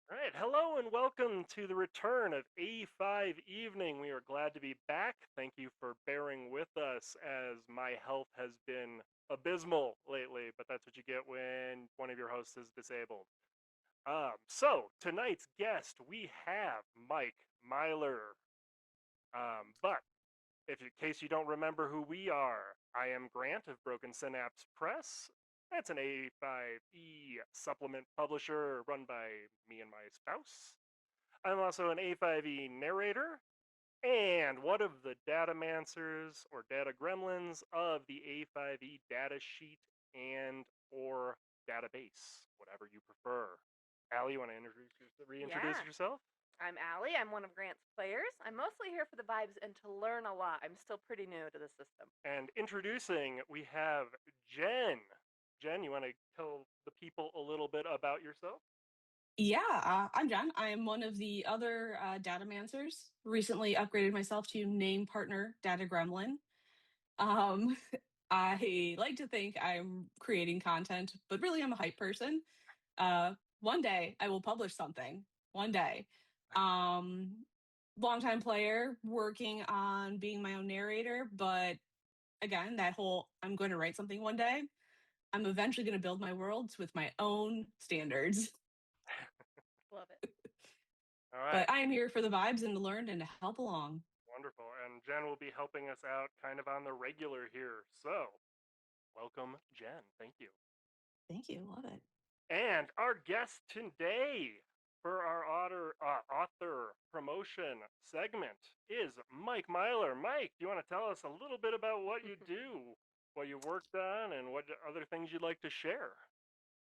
All right, hello and welcome to the return of A5Evening. We are glad to be back. Thank you for bearing with us as my health has been abysmal lately, but that's what you get when one of your hosts is disabled. So tonight's guest, we have Mike Myler. But if in case you don't remember who we are, I am Grant of Broken Synapse Press. That's an A5E supplement publisher run by me and my spouse. I'm also an A5E narrator and one of the datamancers or data gremlins of the A5E Datasheet and or database, whatever you prefer. Allie, you want to reintroduce Yeah, yourself? I'm Allie. I'm one of Grant's players. I'm mostly here for the vibes and to learn a lot. I'm still pretty new to the system. And introducing, we have Jen. Jen, you want to tell the people a little bit about yourself? I'm Jen. I am one of the other datamancers. Recently upgraded myself to name partner data gremlin. Um, I like to think I'm creating content, but really I'm a hype person. One day I will publish something. One day. Um, Longtime player working on being my own narrator, but again, that whole I'm going to write something one day. I'm eventually going to build my worlds with my own standards. Love it. All right, But I am here for the vibes and to learn and to help along. wonderful. And Jen will be helping us out kind of on the regular here. So, welcome, Jen. Thank you. Thank you. Love it. And our guest today for our author promotion segment is Mike Myler. Mike, do you want to tell us a little bit about what you do, what you worked on, and what other things you'd like to share?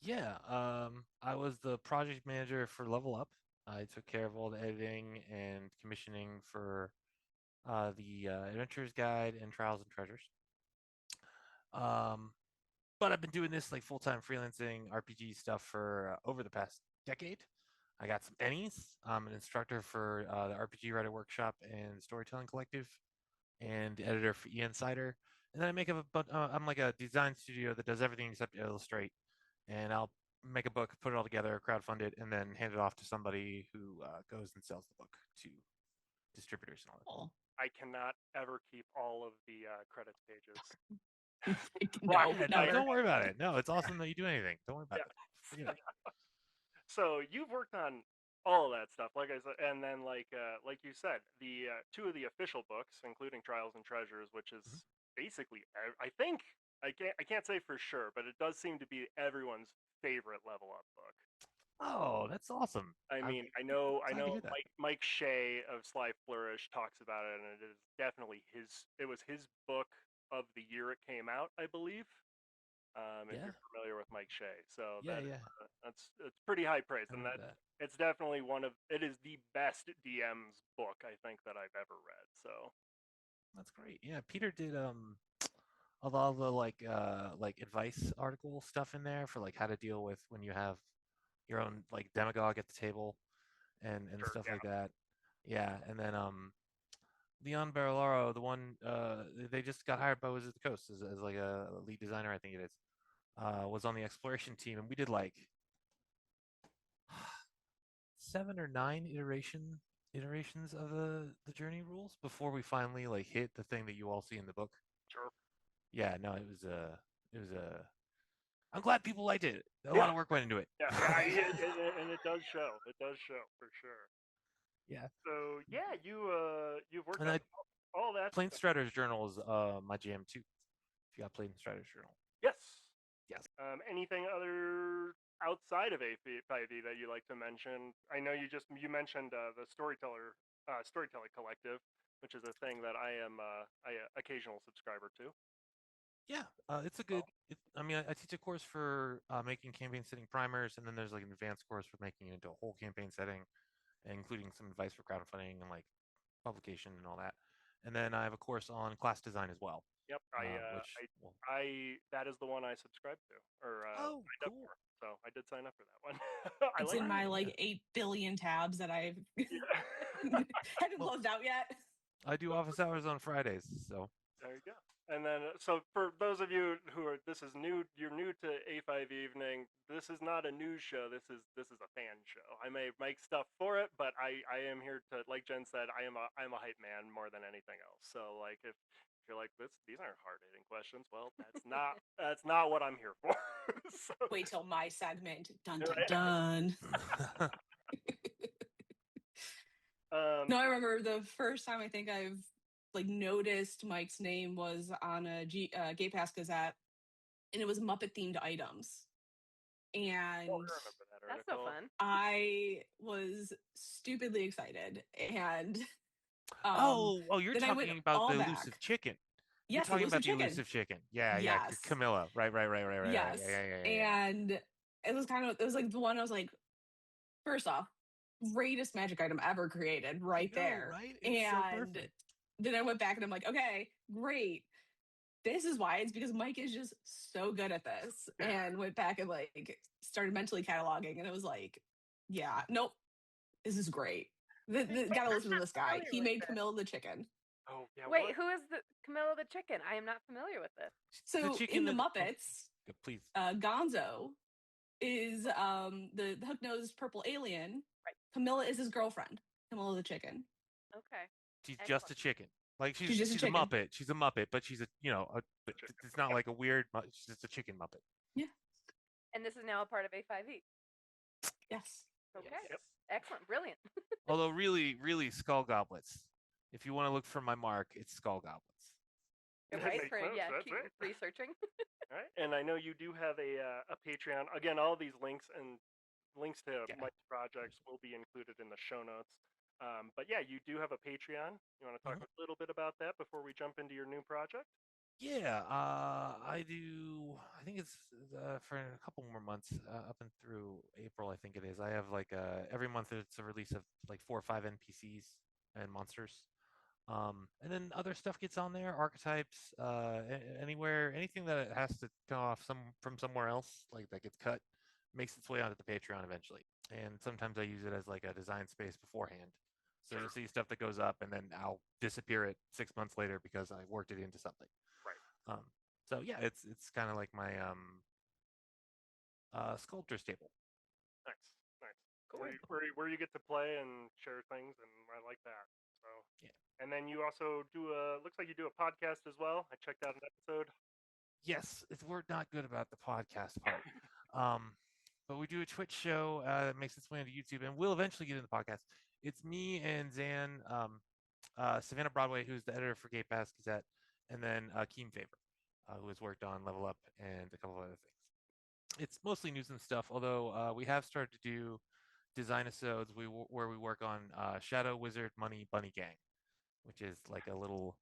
Yeah, I was the project manager for Level Up. I took care of all the editing and commissioning for the Adventures Guide and Trials and Treasures. Um, but I've been doing this like full-time freelancing RPG stuff for over the past decade. I got some Ennies. I'm an instructor for the RPG Writer Workshop and Storytelling Collective, and the editor for Insider. And then I make I'm like a design studio that does everything except illustrate. And I'll make a book, put it all together, crowdfund it, and then hand it off to somebody who goes and sells the book to distributors and all that. Oh. I cannot ever keep all of the credits pages. No, Yeah, no, never. don't worry about it. No, it's awesome that you do anything. Don't worry about Yeah. it. Forget it. So you've worked on all of that stuff, like I said, and then like you said, the two of the official books, including Trials and Treasures, which is Mhm. basically, I think, I can't say for sure, but it does seem to be everyone's favorite level up book. Oh, that's awesome. I I'm mean, I know glad to hear that. Mike Shea of Sly Flourish talks about it, and it is definitely his. It was his book of the year it came out, I believe. If Yeah, you're familiar with Mike Shea, so yeah, yeah. that's pretty high praise, I and remember that that. it's definitely it is the best DM's book I think that I've ever read. So That's great. Yeah, Peter did a lot of the like advice article stuff in there for like how to deal with when you have your own like demagogue at the table and sure, stuff yeah, like that. Yeah, and then Leon Barilaro, the one they just got hired by Wizards of the Coast as like a lead designer, I think it is, was on the exploration team, and we did like 7 or 9 iterations of the journey rules before we finally like hit the thing that you all see in the book. sure, Yeah, no, it was a. I'm glad people liked it. A yeah, lot of work went into it. yeah, and it does show. It does show for sure. Yeah, So yeah, you've worked and on I all that Plain stuff. Strider's journal is my jam too. If you got Plain Strider's journal, Yes. yes. Anything other outside of A5E that you like to mention? I know you mentioned the storytelling collective, which is a thing that I occasional subscriber to. Yeah, it's a good. Oh, I mean, I teach a course for making campaign setting primers, and then there's like an advanced course for making it into a whole campaign setting, including some advice for crowdfunding and like publication and all that. And then I have a course on class design as well, yep. which well, That is the one I subscribe to or oh, signed up cool. for. So I did sign up for that one. I It's like in it. my Right, yeah. like 8 billion tabs that I've Yeah. haven't Well, closed out yet. I do office hours on Fridays, so There you go. And then, so for those of you who are, this is new, you're new to A5 Evening. This is not a news show. This is a fan show. I may make stuff for it, but I am here to, like Jen said, I'm a hype man more than anything else. So like if you're like these aren't hard hitting questions, well that's not what I'm here for. So, Wait till my segment. Dun dun right? dun. No, I remember the first time I think I've like noticed Mike's name was on a Gay Pass Gazette, and it was Muppet themed items. And I remember that That's so article. fun. I was stupidly excited. And you're then I went talking about all the back. elusive chicken. You're Yes, talking about the chicken. elusive chicken. Yeah, Yes. Camilla. Right. Yes. Yeah. And it was like the one I was like, first off, greatest magic item ever created right there. Right? It's so perfect. Then I went back and I'm like, okay, great. This is why. It's because Mike is just so good at this. And went back and like started mentally cataloging, and it was like, yeah, nope, this is great. Gotta listen to this guy. He made Camilla the chicken. Oh yeah. Wait, who is the Camilla the chicken? I am not familiar with this. So in the Muppets, please. Gonzo is the hook-nosed purple alien. Right. Camilla is his girlfriend. Camilla the chicken. Okay. She's just a chicken. Like she's just a Muppet. She's a Muppet, but she's it's not like a weird. She's just a chicken Muppet. Yeah. And this is now a part of A5E. Yes. Okay. Yep. Excellent. Brilliant. Although really, really skull goblets. If you want to look for my mark, it's skull goblets. Right. Makes sense. That's Keep right. researching. All right, and I know you do have a Patreon. Again, all these links and links to Mike's projects will be included in the show notes. But yeah, you do have a Patreon. You want to talk a little bit about that before we jump into your new project? Yeah, I do. I think it's for a couple more months, up and through April. I think it is. I have like every month it's a release of like 4 or 5 NPCs and monsters. And then other stuff gets on there, archetypes, anywhere, anything that has to come off from somewhere else, like that gets cut, makes its way onto the Patreon eventually. And sometimes I use it as like a design space beforehand. So you'll see stuff that goes up, and then I'll disappear it 6 months later because I worked it into something. Right. So yeah, it's kind of like my sculptor's table. Nice. Cool. Where you get to play and share things, and I like that. So yeah. And then you also do looks like you do a podcast as well. I checked out an episode. Yes, we're not good about the podcast part. But we do a Twitch show that makes its way into YouTube, and we'll eventually get into the podcast. It's me and Zan, Savannah Broadway, who's the editor for Gay Pass Gazette, and then Keem Favor, who has worked on Level Up and a couple of other things. It's mostly news and stuff, although we have started to do design episodes where we work on Shadow Wizard Money Bunny Gang, which is like a little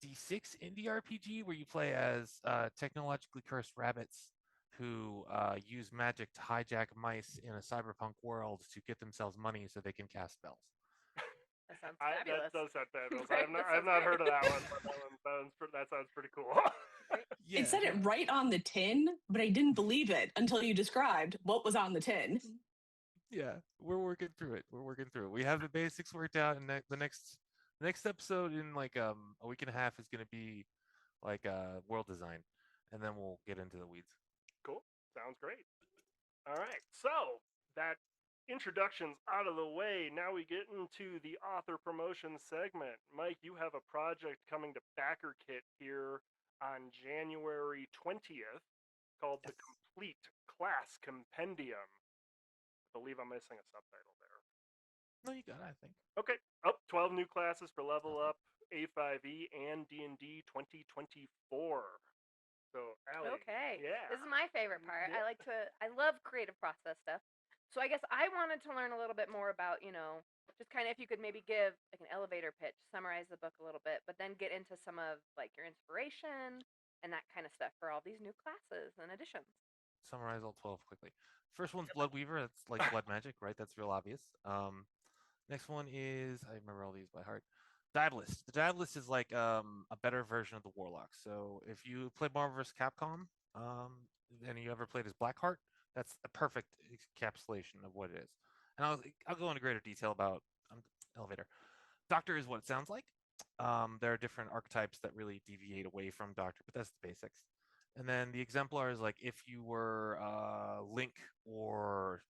D6 indie RPG where you play as technologically cursed rabbits who use magic to hijack mice in a cyberpunk world to get themselves money so they can cast spells. That sounds fabulous. That does sound fabulous. I have not heard of that one, but that sounds pretty cool. Yeah, it said it right on the tin, but I didn't believe it until you described what was on the tin. Yeah, we're working through it. We have the basics worked out, and the next episode in like a week and a half is going to be like world design, and then we'll get into the weeds. Cool. Sounds great. All right. So that introduction's out of the way. Now we get into the author promotion segment. Mike, you have a project coming to Backerkit here on January 20th called the Complete Class Compendium. I believe I'm missing a subtitle there. No, you got it, I think. Okay. 12 new classes for Level Up, A5E, and D&D 2024. So, Allie. Okay. Yeah. This is my favorite part. Yeah. I love creative process stuff. So I guess I wanted to learn a little bit more about, just kind of if you could maybe give like an elevator pitch, summarize the book a little bit, but then get into some of like your inspiration and that kind of stuff for all these new classes and additions. Summarize all 12 quickly. First one's Bloodweaver. That's like blood magic, right? That's real obvious. Next one is, I remember all these by heart, Diabolist. The Diabolist is like a better version of the Warlock. So if you play Marvel vs. Capcom, and you ever played as Blackheart, that's a perfect encapsulation of what it is. And I'll go into greater detail about elevator. Doctor is what it sounds like. There are different archetypes that really deviate away from Doctor, but that's the basics. And then the exemplar is like if you were Link or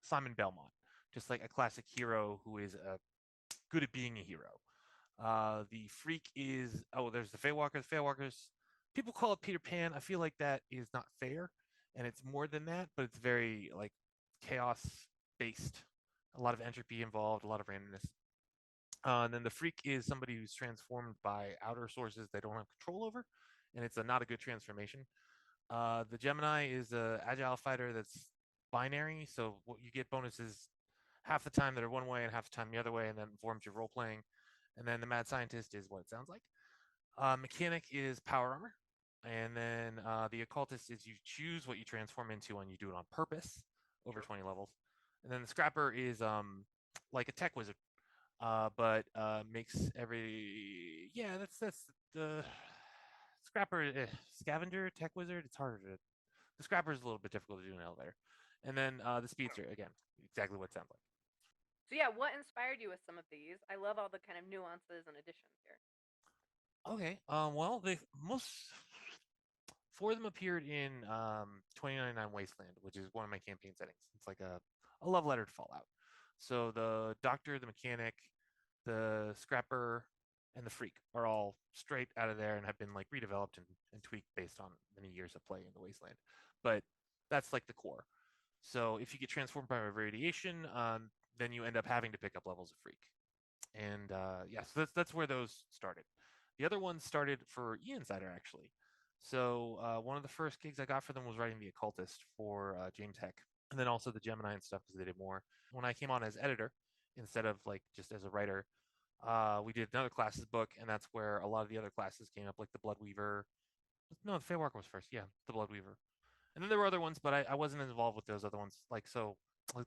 Simon Belmont, just like a classic hero who is good at being a hero. The freak is there's the Feywalkers. Feywalkers, people call it Peter Pan. I feel like that is not fair, and it's more than that, but it's very like chaos based. A lot of entropy involved, a lot of randomness. And then the freak is somebody who's transformed by outer sources they don't have control over, and it's not a good transformation. The Gemini is a agile fighter that's binary, so what you get bonuses half the time that are one way and half the time the other way, and then informs your role playing. And then the mad scientist is what it sounds like. Mechanic is power armor, and then the occultist is you choose what you transform into and you do it on purpose over 20 levels. And then the scrapper is like a tech wizard, but makes that's the scrapper scavenger tech wizard. It's harder to the scrapper is a little bit difficult to do in an elevator. And then the speedster again, exactly what it sounds like. So yeah, what inspired you with some of these? I love all the kind of nuances and additions here. Okay. Well, the most four of them appeared in 2099 Wasteland, which is one of my campaign settings. It's like a love letter to Fallout. So the Doctor, the Mechanic, the Scrapper, and the Freak are all straight out of there and have been like redeveloped and tweaked based on many years of play in the Wasteland. But that's like the core. So if you get transformed by radiation, then you end up having to pick up levels of Freak. And so that's where those started. The other ones started for E-Insider, actually. So one of the first gigs I got for them was writing The Occultist for James Heck, and then also the Gemini and stuff because they did more. When I came on as editor instead of like just as a writer, we did another classes book, and that's where a lot of the other classes came up, like the Bloodweaver. No, the Feywalker was first. Yeah, the Bloodweaver. And then there were other ones, but I wasn't involved with those other ones. Like so,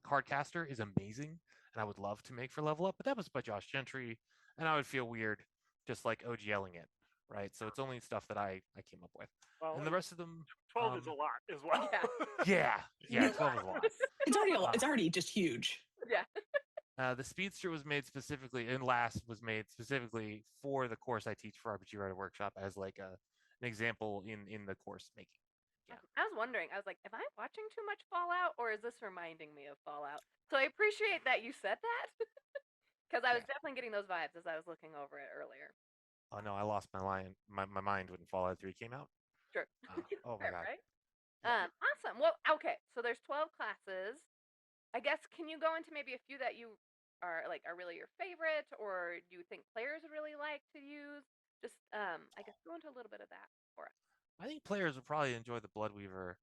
Cardcaster is amazing, and I would love to make for Level Up, but that was by Josh Gentry, and I would feel weird just like OGLing it, right? So it's only stuff that I came up with, Well, and the rest of them 12 is a lot as well. yeah, 12 is a lot. It's already just huge. Yeah. The Speedster was made specifically, and Last was made specifically for the course I teach for RPG Writer Workshop as like an example in the course making. Yeah. I was wondering, I was like, am I watching too much Fallout or is this reminding me of Fallout? So I appreciate that you said that because I was definitely getting those vibes as I was looking over it earlier. Oh no, I lost my mind when Fallout 3 came out. Sure. Oh my god. Right? Awesome. Well, okay. So there's 12 classes. I guess can you go into maybe a few that you are really your favorite or do you think players would really like to use? Just I guess go into a little bit of that for us. I think players would probably enjoy the Bloodweaver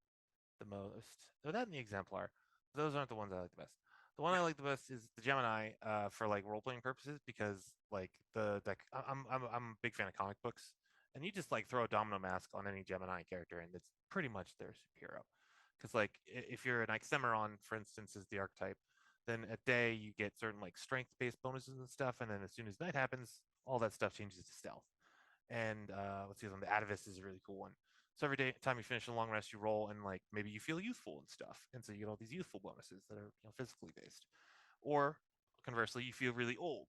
the most. Though that and the Exemplar. Those aren't the ones I like the best. The one I like the best is the Gemini for like role playing purposes because like I'm a big fan of comic books and you just like throw a domino mask on any Gemini character and it's pretty much their superhero. Because like if you're an Ixemeron, for instance, is the archetype, then at day you get certain like strength based bonuses and stuff, and then as soon as night happens, all that stuff changes to stealth. And let's see, the Atavis is a really cool one. So every time you finish a long rest, you roll, and like maybe you feel youthful and stuff, and so you get all these youthful bonuses that are physically based. Or conversely, you feel really old,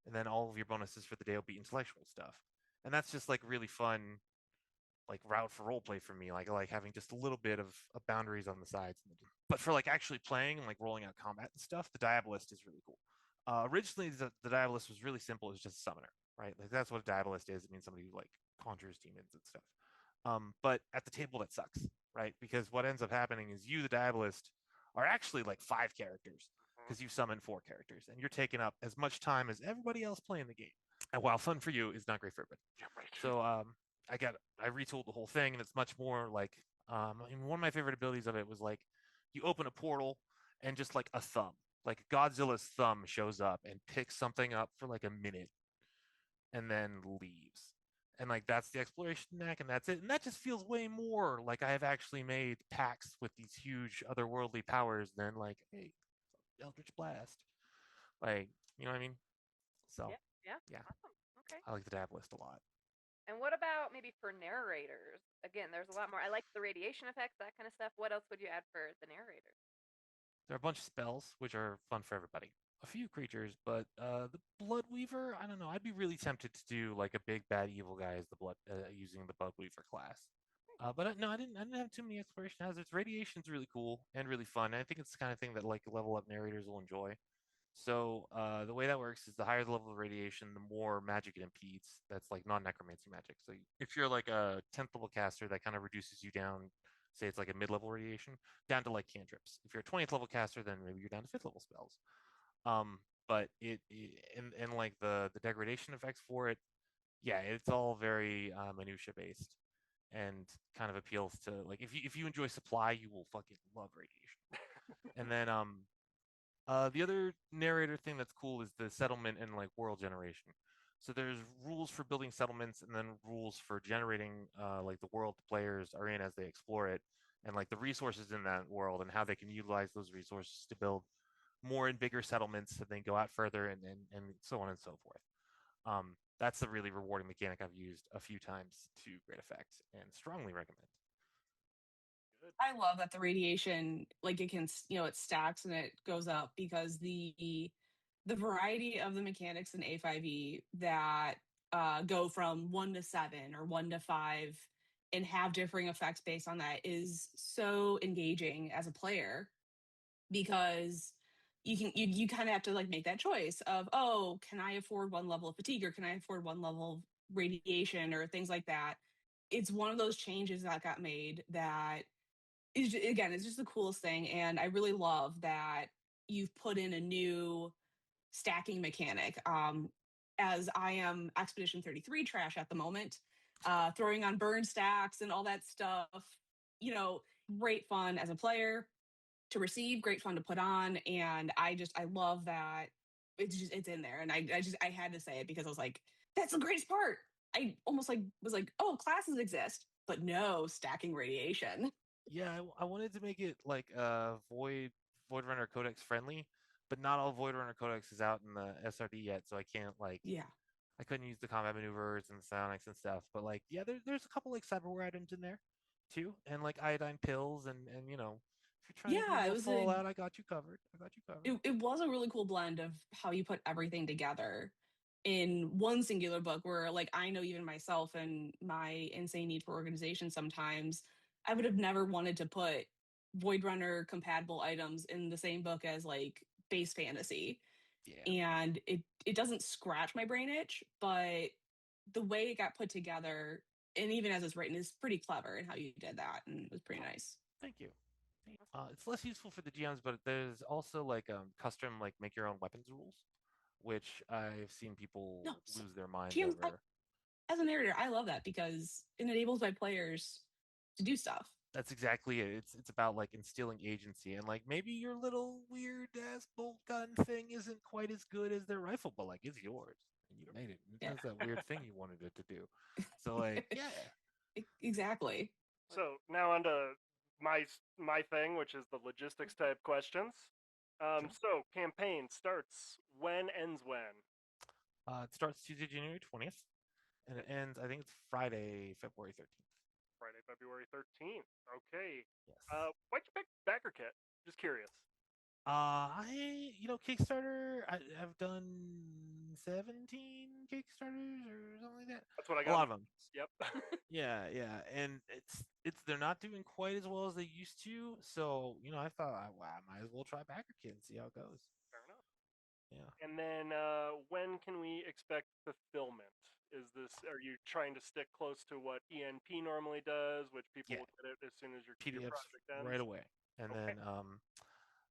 and then all of your bonuses for the day will be intellectual stuff. And that's just like really fun, like route for roleplay for me. Like having just a little bit of boundaries on the sides. But for like actually playing and like rolling out combat and stuff, the Diabolist is really cool. Originally, the Diabolist was really simple. It was just a summoner, right? Like that's what a Diabolist is. It means somebody who like conjures demons and stuff. But at the table, that sucks, right? Because what ends up happening is you, the Diabolist, are actually like 5 characters because you summon 4 characters, and you're taking up as much time as everybody else playing the game. And while fun for you, is not great for everybody. Yeah, right. So I retooled the whole thing, and it's much more like one of my favorite abilities of it was like you open a portal and just like a thumb, like Godzilla's thumb shows up and picks something up for like a minute and then leaves. And like that's the exploration knack, and that's it. And that just feels way more like I have actually made pacts with these huge otherworldly powers than like, hey, Eldritch Blast. Like, you know what I mean? So yeah. Awesome. Okay. I like the Dablist a lot. And what about maybe for narrators? Again, there's a lot more. I like the radiation effects, that kind of stuff. What else would you add for the narrators? There are a bunch of spells which are fun for everybody. a few creatures, but the Blood Weaver, I don't know. I'd be really tempted to do like a big bad evil guy as the blood using the Blood Weaver class. But no, I didn't have too many exploration hazards. Radiation's really cool and really fun. I think it's the kind of thing that like level up narrators will enjoy. So the way that works is the higher the level of radiation, the more magic it impedes. That's like non-necromancy magic. So if you're like a 10th level caster, that kind of reduces you down. Say it's like a mid-level radiation down to like cantrips. If you're a 20th level caster, then maybe you're down to 5th level spells. But and like the degradation effects for it, yeah, it's all very minutia based and kind of appeals to like if you enjoy supply, you will fucking love radiation. And then the other narrator thing that's cool is the settlement and like world generation. So there's rules for building settlements and then rules for generating like the world the players are in as they explore it, and like the resources in that world and how they can utilize those resources to build more and bigger settlements and then go out further and so on and so forth. That's a really rewarding mechanic I've used a few times to great effect and strongly recommend. Good. I love that the radiation, like it can, it stacks and it goes up because the variety of the mechanics in A5e that go from 1 to 7 or 1 to 5 and have differing effects based on that is so engaging as a player because you kind of have to like make that choice of, oh, can I afford 1 level of fatigue or can I afford 1 level of radiation or things like that. It's one of those changes that got made that is, again, it's just the coolest thing, and I really love that you've put in a new stacking mechanic. As I am Expedition 33 trash at the moment, throwing on burn stacks and all that stuff, you know, great fun as a player to receive, great fun to put on. And I love that it's in there. And I had to say it because I was like, that's the greatest part. I almost like was like, oh, classes exist, but no stacking radiation. Yeah, I wanted to make it like Void Runner Codex friendly, but not all Void Runner Codex is out in the SRD yet, so I can't like Yeah. I couldn't use the combat maneuvers and psionics and stuff. But like yeah, there's a couple like cyberware items in there too, and like iodine pills and if you're trying to do a Yeah, it little was a Fallout, I got you covered. I got you covered. it was a really cool blend of how you put everything together in one singular book where like I know even myself and my insane need for organization sometimes I would have never wanted to put Void Runner compatible items in the same book as like base fantasy. Yeah. And it doesn't scratch my brain itch, but the way it got put together and even as it's written is pretty clever in how you did that and it was pretty nice. Thank you. It's less useful for the GMs, but there's also like custom like make your own weapons rules, which I've seen people No, lose their minds GMs, over. as a narrator, I love that because it enables my players to do stuff. That's exactly it. It's about like instilling agency and like maybe your little weird ass bolt gun thing isn't quite as good as their rifle, but like it's yours and you made it. It Yeah, does that weird thing you wanted it to do. So like yeah, exactly. So now on to my thing, which is the logistics type questions. sure. So campaign starts when, ends when? It starts Tuesday, January 20th, and it ends. I think it's Friday, February 13th. Friday, February 13th. Okay. Yes. Why'd you pick Backerkit? Just curious. Kickstarter. I've done 17 Kickstarters or something like that. That's what I A got. lot of them. Yep. Yeah, yeah, and it's they're not doing quite as well as they used to. So I thought, wow, I might as well try Backerkit and see how it goes. Fair enough. Yeah. And then when can we expect fulfillment? Are you trying to stick close to what ENP normally does, which people Yeah, will get it as soon as your PDFs project ends? right away, and Okay. then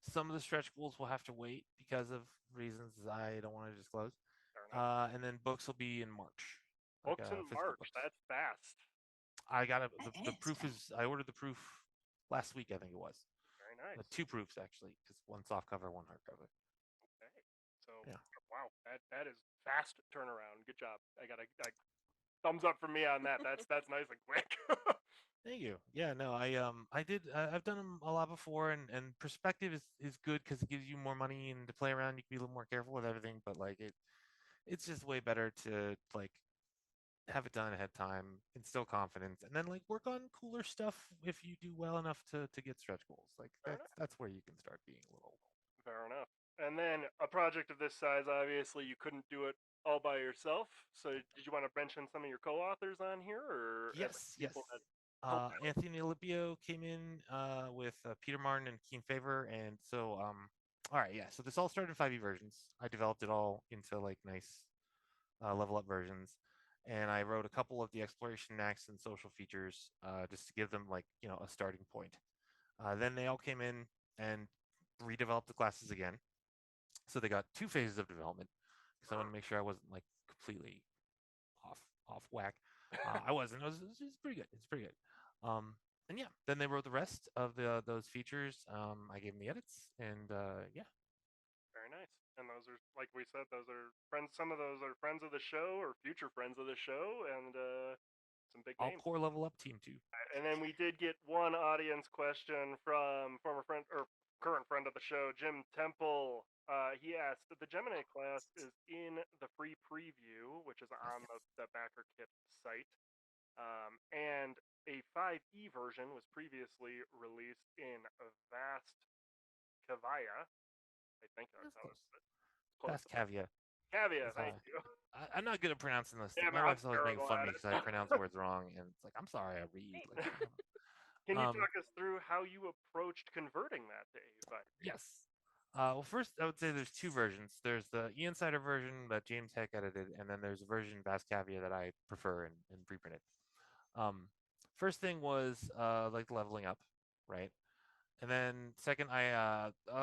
some of the stretch goals will have to wait because of reasons I don't want to disclose. Fair enough. And then books will be in March, like Books in physical March. books. That's fast. I got That the is proof fast. is I ordered the proof last week, I think it was. Very nice. Two proofs actually, because one soft cover, one hardcover. Okay. So Yeah. wow, that is fast turnaround. Good job. I got a thumbs up from me on that. That's nice and quick. Thank you. Yeah, no, I've done them a lot before, and perspective is good because it gives you more money and to play around. You can be a little more careful with everything, but like it's just way better to like have it done ahead of time, instill confidence, and then like work on cooler stuff if you do well enough to get stretch goals. Like Fair enough. that's where you can start being a little. Fair enough. And then a project of this size, obviously, you couldn't do it all by yourself. So, did you want to mention some of your co-authors on here, or Yes, yes. people that helped out? Anthony Alipio came in with Peter Martin and Keen Favor, and so all right, yeah. So this all started in 5e versions. I developed it all into like nice level up versions, and I wrote a couple of the exploration acts and social features just to give them like a starting point. Then they all came in and redeveloped the classes again. So they got 2 phases of development because I want to make sure I wasn't like completely off whack. I wasn't. It's pretty good. It's pretty good. And yeah, then they wrote the rest of those features. I gave them the edits, and yeah. Very nice. And those are, like we said, those are friends. Some of those are friends of the show or future friends of the show, and some big All names. core level up team too. And then we did get one audience question from former friend or current friend of the show, Jim Temple. He asked, the Gemini class is in the free preview, which is on the Backerkit site. And a 5e version was previously released in Vast Kavaya. I think that's how it's That's caveat. Kavia, thank you. I'm not good at pronouncing this. Yeah, My I'm wife's always making terrible fun of at me it. because I pronounce words wrong, and it's like, I'm sorry, I read. Like, Can you talk us through how you approached converting that to A5? Yes. Well, first, I would say there's 2 versions. There's the e-Insider version that James Heck edited, and then there's a version Vascavia that I prefer and pre-printed. First thing was like leveling up, right? And then second,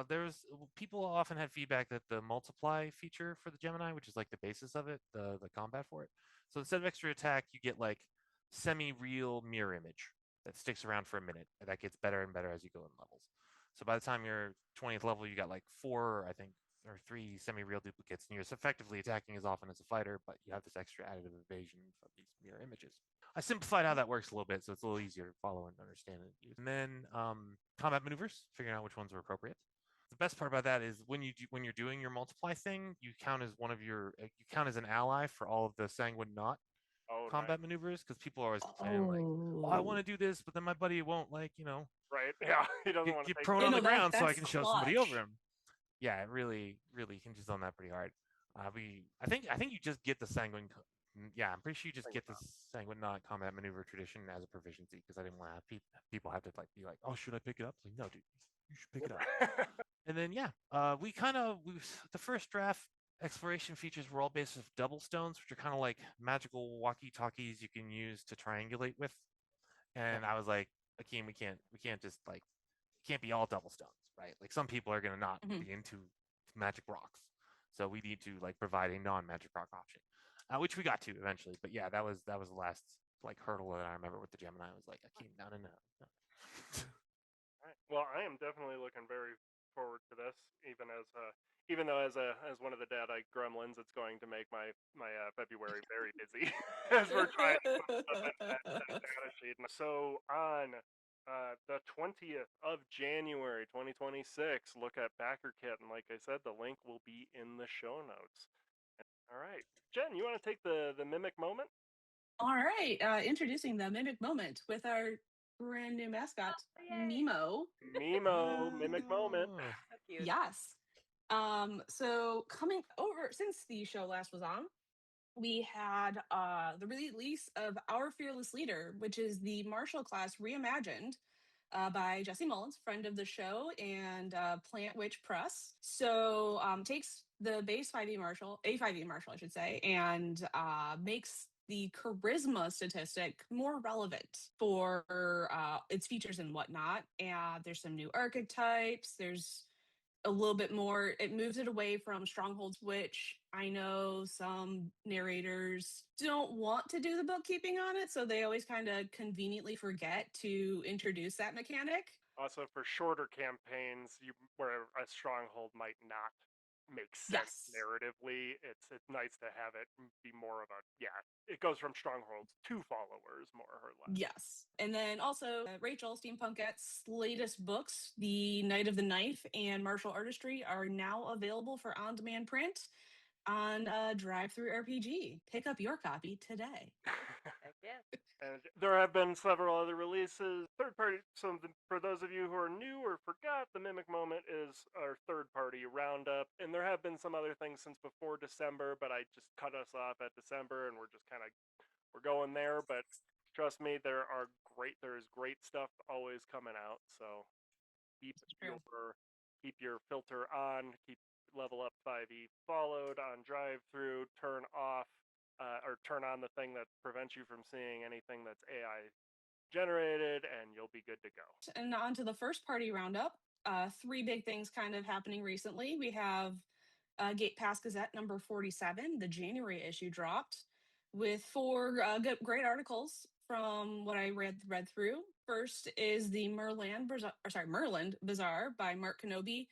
there's people often had feedback that the multiply feature for the Gemini, which is like the basis of it, the combat for it. So instead of extra attack, you get like semi-real mirror image that sticks around for a minute. And that gets better and better as you go in levels. So by the time you're 20th level, you got like 4, I think, or 3 semi-real duplicates, and you're effectively attacking as often as a fighter, but you have this extra additive evasion from these mirror images. I simplified how that works a little bit, so it's a little easier to follow and understand it. And then combat maneuvers, figuring out which ones are appropriate. The best part about that is when you're doing your multiply thing, you count as an ally for all of the sanguine knot combat maneuvers, because people are always complaining like, "Oh, I want to do this, but then my buddy won't right? Yeah, he doesn't want to get prone on the ground so I can show somebody clutch. over him." Yeah, it really hinges on that pretty hard. I think you just get the sanguine. Yeah, I'm pretty sure you just get the sanguine knot combat maneuver tradition as a proficiency, because I didn't want to have people have to like be like, "Oh, should I pick it up?" It's like, no, dude, you should pick it up. And then yeah, the first draft exploration features were all based off double stones, which are kind of like magical walkie-talkies you can use to triangulate with. And I was like, Akeem, we can't just like, it can't be all double stones, right? Like some people are gonna not be into magic rocks, so we need to like provide a non-magic rock option, which we got to eventually. But yeah, that was the last like hurdle that I remember with the Gemini. I was like, Akeem, no. Right. Well, I am definitely looking very forward to this, even though as one of the data gremlins, it's going to make my February very busy as we're trying to put that data sheet. So on the 20th of January 2026, look at Backerkit, and like I said, the link will be in the show notes. All right, Jen, you want to take the mimic moment? All right, introducing the mimic moment with our brand new mascot, MiMo. MiMo, mimic moment. So cute. Yes. So coming over since the show last was on, we had the release of Our Fearless Leader, which is the martial class reimagined by Jesse Mullins, friend of the show, and Plant Witch Press. So takes the base A5e martial, I should say, and makes the charisma statistic more relevant for its features and whatnot. And there's some new archetypes. There's a little bit more, it moves it away from strongholds, which I know some narrators don't want to do the bookkeeping on it, so they always kind of conveniently forget to introduce that mechanic. Also, for shorter campaigns, where a stronghold might not make sense narratively, it's nice to have it be more of it goes from strongholds to followers, more or less. Yes. And then also Rachel Steampunkette's latest books, The Night of the Knife and Martial Artistry, are now available for on-demand print on Drive-Thru RPG. Pick up your copy today. Yes. And there have been several other releases. Third party, for those of you who are new or forgot, the Mimic Moment is our third party roundup. And there have been some other things since before December, but I just cut us off at December and we're just we're going there. But trust me, there is great stuff always coming out. So keep your filter on, keep level up 5e followed on drive through, turn off or turn on the thing that prevents you from seeing anything that's AI generated, and you'll be good to go. And on to the first party roundup. Three big things kind of happening recently. We have Gate Pass Gazette number 47, the January issue dropped with four great articles from what I read through. First is the Merland Bazaar by Mark Kenobi,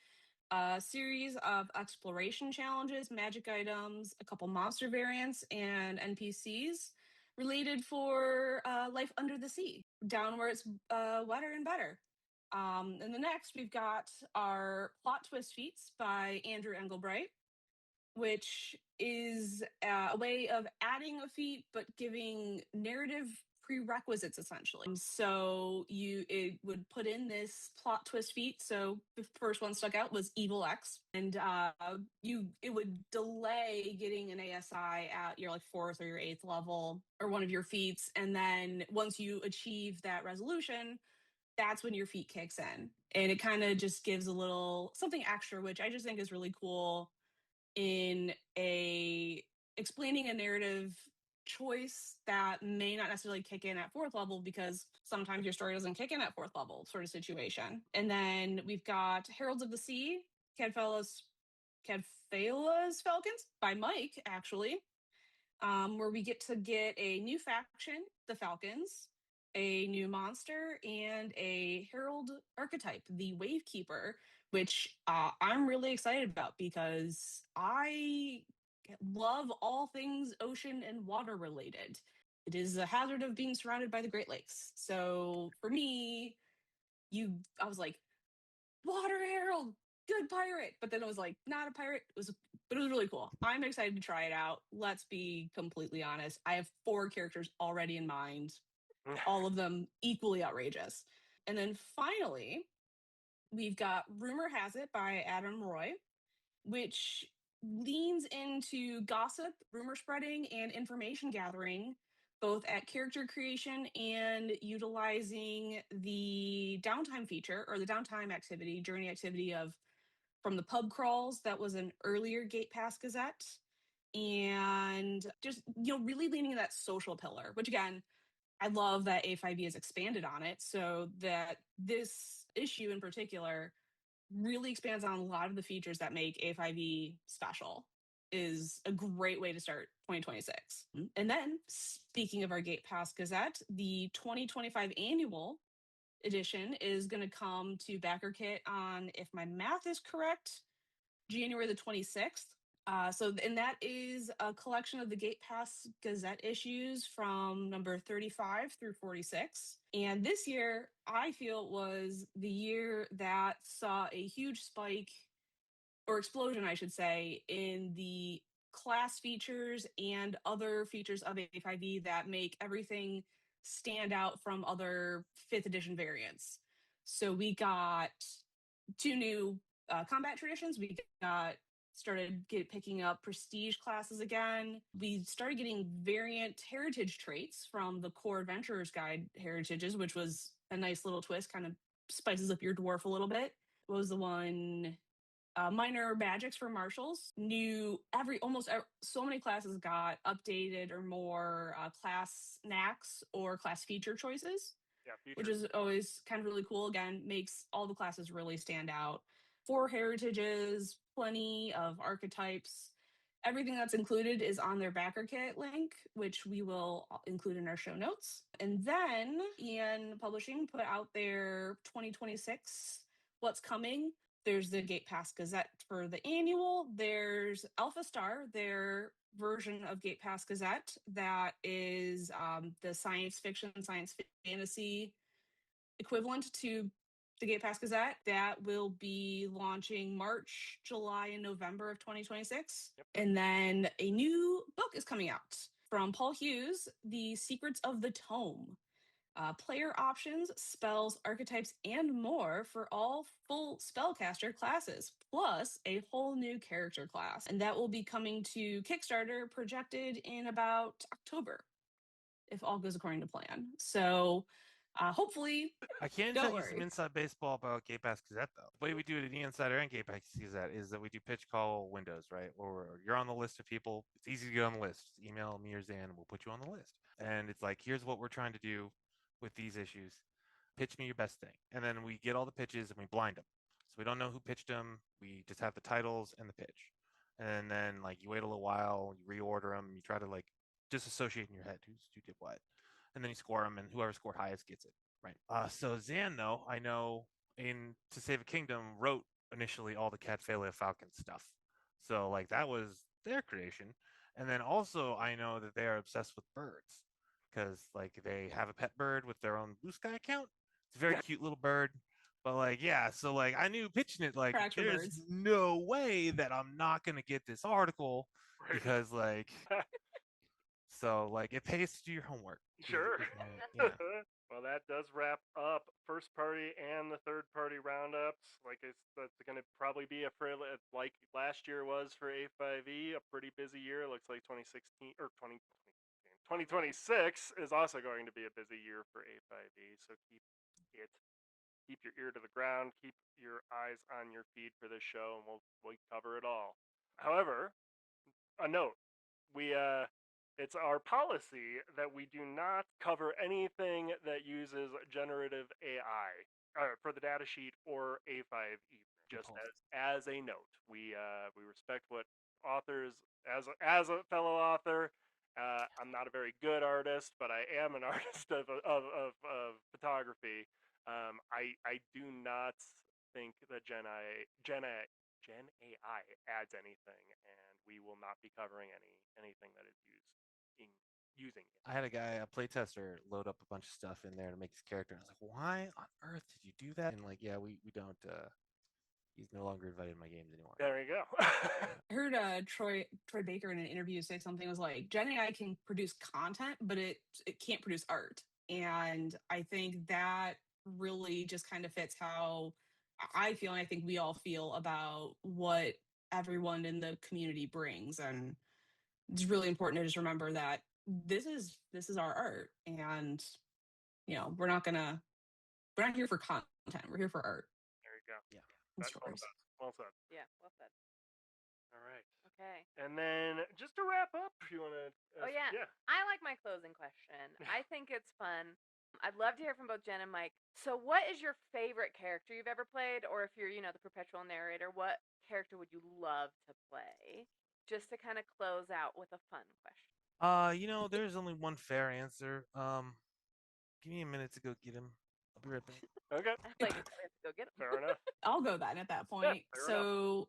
a series of exploration challenges, magic items, a couple monster variants, and NPCs related for life under the sea, down where it's wetter and better. And the next, we've got our Plot Twist Feats by Andrew Engelbright, which is a way of adding a feat but giving narrative prerequisites essentially. So it would put in this plot twist feat. So the first one stuck out was Evil X, and it would delay getting an ASI at your like 4th or your 8th level or one of your feats, and then once you achieve that resolution, that's when your feat kicks in, and it kind of just gives a little something extra, which I just think is really cool in explaining a narrative choice that may not necessarily kick in at 4th level, because sometimes your story doesn't kick in at 4th level sort of situation. And then we've got Heralds of the Sea, Cadfaela's Falcons by Mike, actually, where we get a new faction, the Falcons, a new monster, and a herald archetype, the Wavekeeper, which I'm really excited about because I love all things ocean and water related. It is a hazard of being surrounded by the Great Lakes. So for me, I was like, Water Herald, good pirate. But then it was like, not a pirate. But it was really cool. I'm excited to try it out. Let's be completely honest. I have 4 characters already in mind, all of them equally outrageous. And then finally, we've got Rumor Has It by Adam Roy, which leans into gossip, rumor spreading, and information gathering, both at character creation and utilizing the downtime feature or the downtime activity, journey activity from the pub crawls that was an earlier Gate Pass Gazette. And just, really leaning in that social pillar, which again, I love that A5E has expanded on it, so that this issue in particular really expands on a lot of the features that make A5E special. Is a great way to start 2026. And then, speaking of our Gate Pass Gazette, the 2025 annual edition is going to come to Backerkit on, if my math is correct, January the 26th. And that is a collection of the Gate Pass Gazette issues from number 35 through 46. And this year, I feel, was the year that saw a huge spike, or explosion, I should say, in the class features and other features of A5E that make everything stand out from other 5th edition variants. So we got 2 new combat traditions. We started picking up prestige classes again. We started getting variant heritage traits from the core Adventurer's Guide heritages, which was a nice little twist, kind of spices up your dwarf a little bit. What was the one? Minor magics for marshals. So many classes got updated or more class snacks or class feature choices. Yeah, which is always kind of really cool. Again, makes all the classes really stand out. 4 heritages, plenty of archetypes. Everything that's included is on their Backerkit link, which we will include in our show notes. And then Ian Publishing put out their 2026 What's Coming. There's the Gate Pass Gazette for the annual. There's Alpha Star, their version of Gate Pass Gazette that is the science fiction, science fantasy equivalent to the Gate Pass Gazette. That will be launching March, July, and November of 2026. Yep. And then a new book is coming out from Paul Hughes, The Secrets of the Tome. Player options, spells, archetypes, and more for all full spellcaster classes, plus a whole new character class. And that will be coming to Kickstarter, projected in about October, if all goes according to plan. So hopefully, I can don't tell you worry. some inside baseball about Game Pass Gazette, though. The way we do it at the Insider and Game Pass Gazette is that we do pitch call windows, right? Or you're on the list of people. It's easy to get on the list. Just email me or Zan, and we'll put you on the list. And it's like, here's what we're trying to do with these issues. Pitch me your best thing. And then we get all the pitches and we blind them. So we don't know who pitched them. We just have the titles and the pitch. And then, like, you wait a little while, you reorder them, you try to, like, disassociate in your head who did what. And then you score them, and whoever scored highest gets it. Right. So Zan, though, I know in To Save a Kingdom wrote initially all the Cat Phalia Falcon stuff. So like that was their creation. And then also I know that they are obsessed with birds because like they have a pet bird with their own Bluesky account. It's a very cute little bird. But like, yeah, so like I knew pitching it like Cracks for there's birds. no way that I'm not gonna get this article because like so like it pays to do your homework. Sure. Yeah. Well, that does wrap up first party and the third party roundups. That's going to probably be like last year was for A5E, a pretty busy year. Looks like 2016 or 2026 is also going to be a busy year for A5E. So keep your ear to the ground, keep your eyes on your feed for this show, and we'll cover it all. However, a note: it's our policy that we do not cover anything that uses generative AI for the data sheet or A5E. Just as a note, we respect what authors as a fellow author. I'm not a very good artist, but I am an artist of photography. I do not think that Gen AI adds anything, and we will not be covering anything that is using it. I had a guy, a playtester, load up a bunch of stuff in there to make his character. And I was like, why on earth did you do that? And like, yeah, we don't. He's no longer invited in my games anymore. There you go. I heard Troy Baker in an interview say something was like, Gen AI can produce content, but it can't produce art. And I think that really just kind of fits how I feel, and I think we all feel about what everyone in the community brings. And it's really important to just remember that this is our art, and we're not here for content. We're here for art. There you go. Yeah. That's well said. Yeah, well said. All right. Okay. And then just to wrap up, if you want to. Oh yeah. I like my closing question. I think it's fun. I'd love to hear from both Jen and Mike. So, what is your favorite character you've ever played, or if you're, the perpetual narrator, what character would you love to play? Just to kind of close out with a fun question. There's only one fair answer. Give me a minute to go get him. I'll be right back. Okay. Like, we have to go get him. Fair enough. I'll go then at that point. Fair So,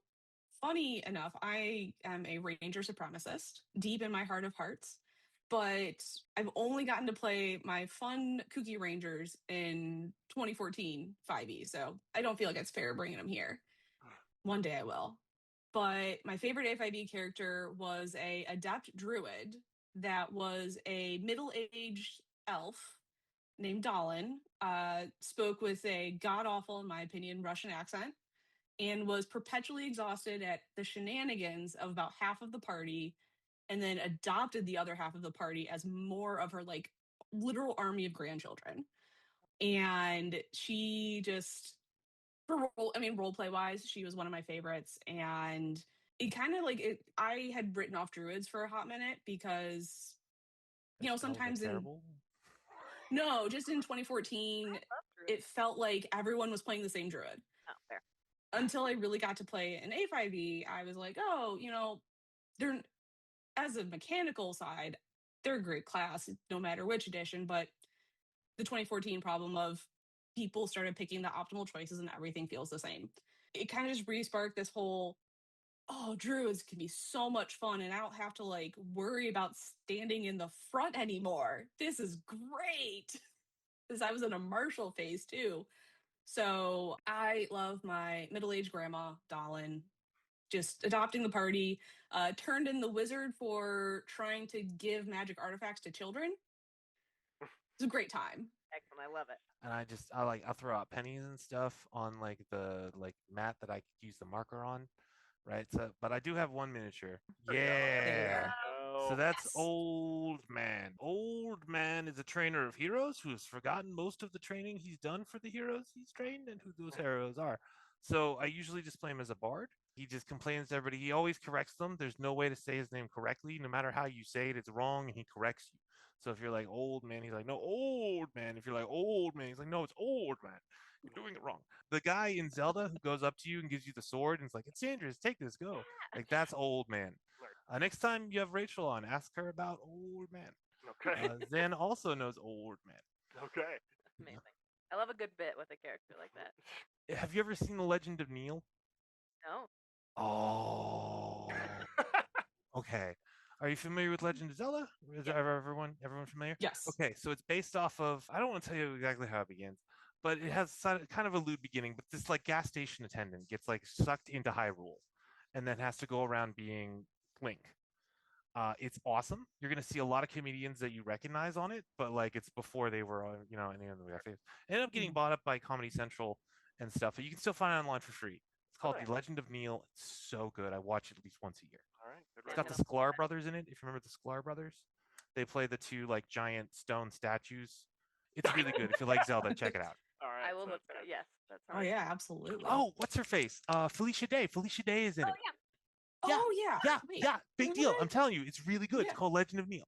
funny enough, I am a ranger supremacist, deep in my heart of hearts. But I've only gotten to play my fun kooky rangers in 2014 5e, so I don't feel like it's fair bringing them here. One day I will. But my favorite A5e character was a adept druid that was a middle-aged elf named Dalin, spoke with a god-awful, in my opinion, Russian accent, and was perpetually exhausted at the shenanigans of about half of the party, and then adopted the other half of the party as more of her like literal army of grandchildren. And she just, role play wise, she was one of my favorites. And it kind of like I had written off druids for a hot minute because sometimes no, just in 2014 it felt like everyone was playing the same druid. Oh, fair. Until I really got to play an A5e, I was like, oh, they're, as a mechanical side, they're a great class, no matter which edition. But the 2014 problem of people started picking the optimal choices and everything feels the same. It kind of just re-sparked this whole, druids can be so much fun and I don't have to like worry about standing in the front anymore. This is great. Because I was in a martial phase too. So I love my middle-aged grandma, Dalin. just adopting the party. Turned in the wizard for trying to give magic artifacts to children. It's a great time. Excellent. I love it. And I'll throw out pennies and stuff on like the mat that I could use the marker on, right? So, but I do have one miniature. Yeah. So that's Old Man. Old Man is a trainer of heroes who has forgotten most of the training he's done for the heroes he's trained and who those heroes are. So I usually display him as a bard. He just complains to everybody. He always corrects them. There's no way to say his name correctly. No matter how you say it, it's wrong, and he corrects you. So if you're like Old Man, he's like, no, Old Man. If you're like Old Man, he's like, no, it's Old Man. You're doing it wrong. The guy in Zelda who goes up to you and gives you the sword and is like, it's dangerous, take this, go. Like, that's Old Man. Next time you have Rachel on, ask her about Old Man. Okay. Zan also knows Old Man. Okay. Amazing. I love a good bit with a character like that. Have you ever seen The Legend of Neil? No. Oh. Okay. Are you familiar with Legend of Zelda? Is everyone familiar? Yes. Okay, so it's based off of, I don't want to tell you exactly how it begins, but it has kind of a lewd beginning. But this like gas station attendant gets like sucked into Hyrule, and then has to go around being Link. It's awesome. You're gonna see a lot of comedians that you recognize on it, but like it's before they were, any of the FAs. It ended up getting bought up by Comedy Central and stuff, but you can still find it online for free. It's called The Legend of Neil. It's so good. I watch it at least once a year. All right. Good. It's got the Sklar brothers in it. If you remember the Sklar brothers, they play the two like giant stone statues. It's really good. If you like Zelda, check it out. All right. I will look for it. Yes. That's yeah, absolutely. Oh, what's her face? Felicia Day. Felicia Day is in it. Yeah. Yeah. Big deal. I'm telling you, it's really good. Yeah. It's called Legend of Neil.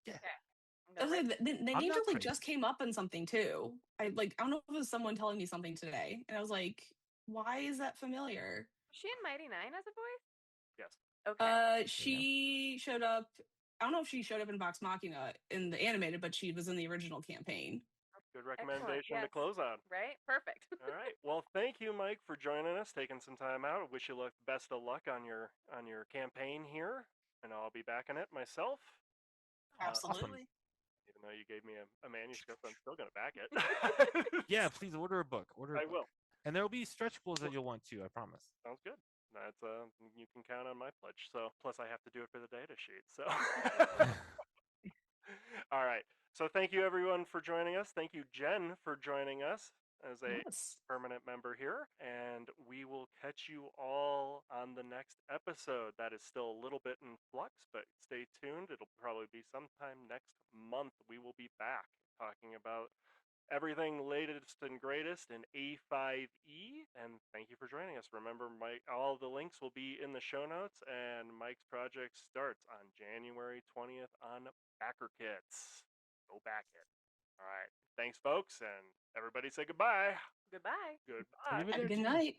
Yeah. Okay. The name just came up in something too. I don't know if it was someone telling me something today, and I was like, "Why is that familiar?" Was she in Mighty Nine as a voice? Yes. Okay. She showed up. I don't know if she showed up in Vox Machina in the animated, but she was in the original campaign. Good recommendation to close on. Right? Perfect. All right. Well, thank you, Mike, for joining us, taking some time out. I wish you best of luck on your campaign here, and I'll be backing it myself. Absolutely. Even though you gave me a manuscript, I'm still going to back it. Yeah, please order a book. I will. And there will be stretch goals that you'll want to, I promise. Sounds good. That's you can count on my pledge. So plus I have to do it for the data sheet. So all right. So thank you everyone for joining us. Thank you, Jen, for joining us as a permanent member here. And we will catch you all on the next episode. That is still a little bit in flux, but stay tuned. It'll probably be sometime next month. We will be back talking about everything latest and greatest in A5E, and thank you for joining us. Remember, all the links will be in the show notes, and Mike's project starts on January 20th on Backerkit. Go back it. All right. Thanks, folks, and everybody say goodbye. Goodbye. Goodbye. Good night.